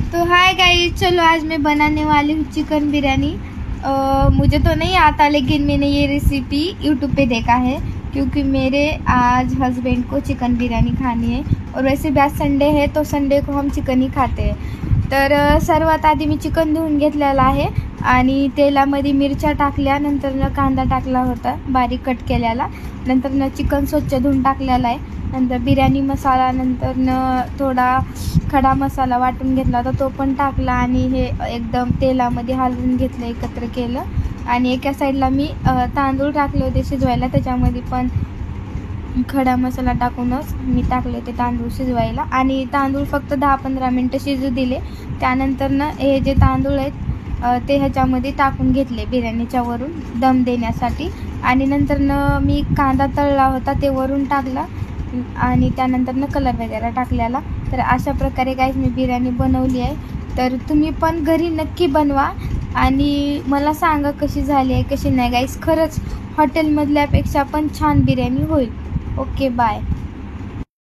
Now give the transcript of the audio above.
तो hi guys, चलो आज मैं बनाने वाली हूँ चिकन बिरयानी। मुझे तो नहीं आता, लेकिन मैंने ये रेसिपी यूट्यूब पे देखा है क्योंकि मेरे आज हस्बैंड को चिकन बिर्याणी खानी है। और वैसे भी आज संडे है तो संडे को हम चिकन ही खाते हैं। तर सर्वात आधी मी चिकन धुवून घेतलेला आहे आणि तेलामध्ये मिरच्या टाकल्या, नंतर कांदा टाकला होता बारीक कट केलेला, नंतर चिकन स्वच्छ धुवून टाकलेला आहे, नंतर बिर्याणी मसाला, नंतर थोडा खडा मसाला वाटून घेतला होता तो पण टाकला आणि हे एकदम तेलामध्ये हलवून घेतलं, एकत्र केलं। आणि एका साईडला मी तांदूळ टाकले होते शिजवायला, त्याच्यामध्ये पण खडा मसाला टाकूनच मी टाकले होते तांदूळ शिजवायला आणि तांदूळ फक्त 10-15 मिनटं शिजू दिले। त्यानंतर हे जे तांदूळ आहेत ते ह्याच्यामध्ये टाकून घेतले बिर्याणीच्या वरून दम देण्यासाठी। आणि नंतर मी कांदा तळला होता ते वरून टाकला आणि त्यानंतर कलर वगैरे टाकलेला। तर अशा प्रकारे गाइस मी बिर्याणी बनवली आहे। तर तुम्ही पण घरी नक्की बनवा आणि मला सांगा कशी झाली आहे कशी नाही गाइस। खरंच हॉटेलमधल्यापेक्षा पण छान बिर्याणी होईल। Okay bye.